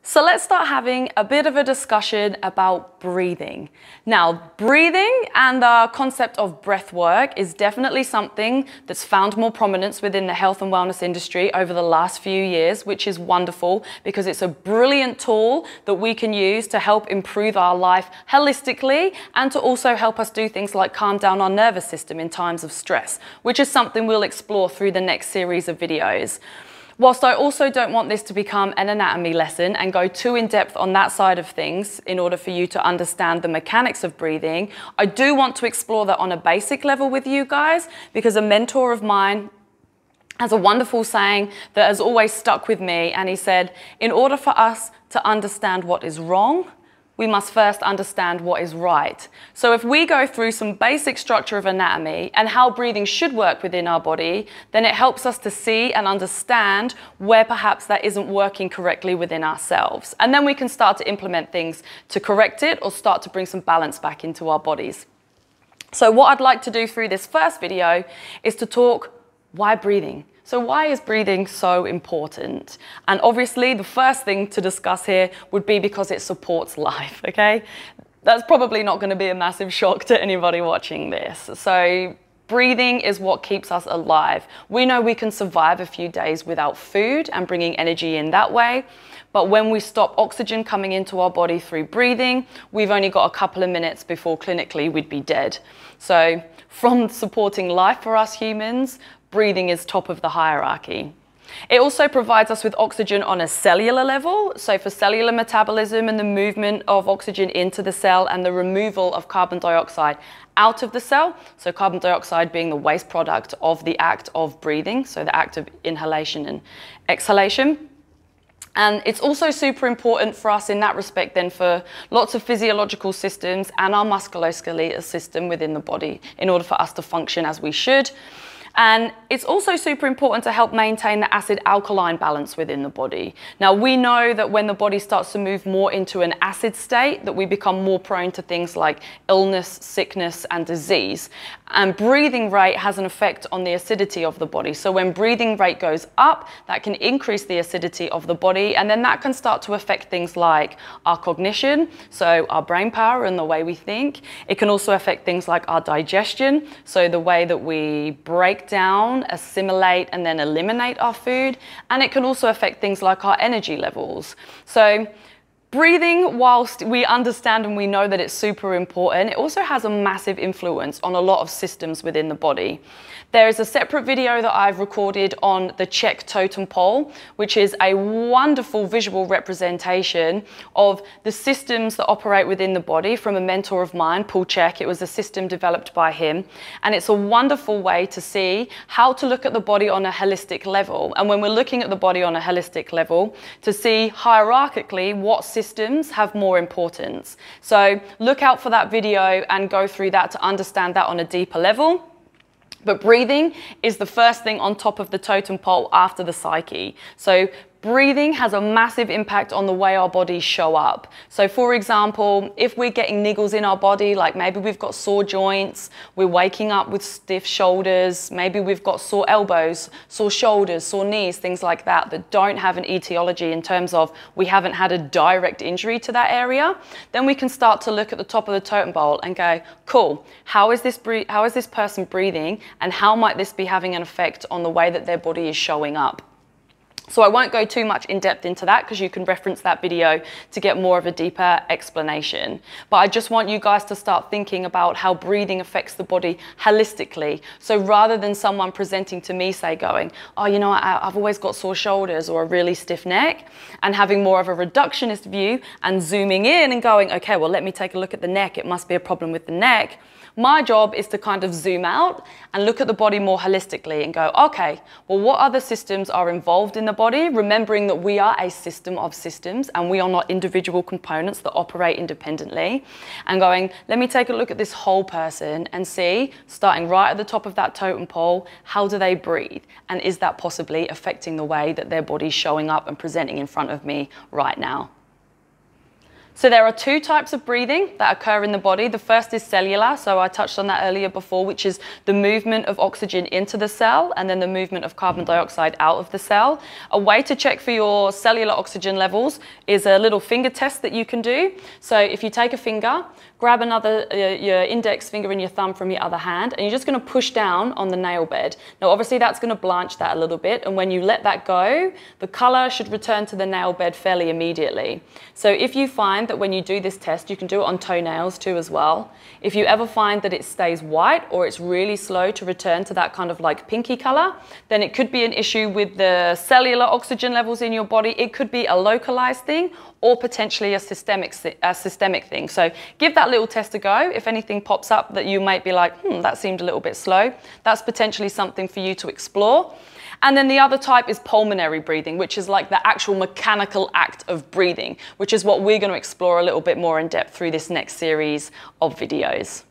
So let's start having a bit of a discussion about breathing. Now, breathing and the concept of breath work is definitely something that's found more prominence within the health and wellness industry over the last few years, which is wonderful because it's a brilliant tool that we can use to help improve our life holistically and to also help us do things like calm down our nervous system in times of stress, which is something we'll explore through the next series of videos. Whilst I also don't want this to become an anatomy lesson and go too in depth on that side of things in order for you to understand the mechanics of breathing, I do want to explore that on a basic level with you guys because a mentor of mine has a wonderful saying that has always stuck with me, and he said, in order for us to understand what is wrong, we must first understand what is right. So if we go through some basic structure of anatomy and how breathing should work within our body, then it helps us to see and understand where perhaps that isn't working correctly within ourselves. And then we can start to implement things to correct it or start to bring some balance back into our bodies. So what I'd like to do through this first video is to talk why breathing. So why is breathing so important? And obviously the first thing to discuss here would be because it supports life, okay? That's probably not going to be a massive shock to anybody watching this. So breathing is what keeps us alive. We know we can survive a few days without food and bringing energy in that way. But when we stop oxygen coming into our body through breathing, we've only got a couple of minutes before clinically we'd be dead. So from supporting life for us humans, breathing is top of the hierarchy. It also provides us with oxygen on a cellular level, so for cellular metabolism and the movement of oxygen into the cell and the removal of carbon dioxide out of the cell, so carbon dioxide being the waste product of the act of breathing, so the act of inhalation and exhalation. And it's also super important for us in that respect then for lots of physiological systems and our musculoskeletal system within the body in order for us to function as we should. And it's also super important to help maintain the acid-alkaline balance within the body. Now, we know that when the body starts to move more into an acid state, that we become more prone to things like illness, sickness, and disease. And breathing rate has an effect on the acidity of the body. So when breathing rate goes up, that can increase the acidity of the body, and then that can start to affect things like our cognition, so our brain power and the way we think. It can also affect things like our digestion, so the way that we break down, assimilate, and then eliminate our food. And it can also affect things like our energy levels. So breathing, whilst we understand and we know that it's super important, it also has a massive influence on a lot of systems within the body. There is a separate video that I've recorded on the Czech totem pole, which is a wonderful visual representation of the systems that operate within the body from a mentor of mine, Paul Czech. It was a system developed by him. And it's a wonderful way to see how to look at the body on a holistic level. And when we're looking at the body on a holistic level, to see hierarchically what systems have more importance. So look out for that video and go through that to understand that on a deeper level. But breathing is the first thing on top of the totem pole after the psyche. So breathing has a massive impact on the way our bodies show up. So for example, if we're getting niggles in our body, like maybe we've got sore joints, we're waking up with stiff shoulders, maybe we've got sore elbows, sore shoulders, sore knees, things like that, that don't have an etiology in terms of we haven't had a direct injury to that area, then we can start to look at the top of the totem pole and go, cool, how is this person breathing, and how might this be having an effect on the way that their body is showing up? So I won't go too much in depth into that because you can reference that video to get more of a deeper explanation. But I just want you guys to start thinking about how breathing affects the body holistically. So rather than someone presenting to me, say going, oh, you know, I've always got sore shoulders or a really stiff neck, and having more of a reductionist view and zooming in and going, okay, well, let me take a look at the neck. It must be a problem with the neck. My job is to kind of zoom out and look at the body more holistically and go, okay, well, what other systems are involved in the body? Remembering that we are a system of systems and we are not individual components that operate independently. And going, let me take a look at this whole person and see, starting right at the top of that totem pole, how do they breathe? And is that possibly affecting the way that their body's showing up and presenting in front of me right now? So there are two types of breathing that occur in the body. The first is cellular, so I touched on that earlier before, which is the movement of oxygen into the cell and then the movement of carbon dioxide out of the cell. A way to check for your cellular oxygen levels is a little finger test that you can do. So if you take a finger, grab your index finger and your thumb from your other hand, and you're just going to push down on the nail bed. Now obviously that's going to blanch that a little bit, and when you let that go, the color should return to the nail bed fairly immediately. So if you find that when you do this test, you can do it on toenails too as well. If you ever find that it stays white or it's really slow to return to that kind of like pinky color, then it could be an issue with the cellular oxygen levels in your body. It could be a localized thing or potentially a systemic thing. So give that little test a go. If anything pops up that you might be like, that seemed a little bit slow, that's potentially something for you to explore. And then the other type is pulmonary breathing, which is like the actual mechanical act of breathing, which is what we're going to explore a little bit more in depth through this next series of videos.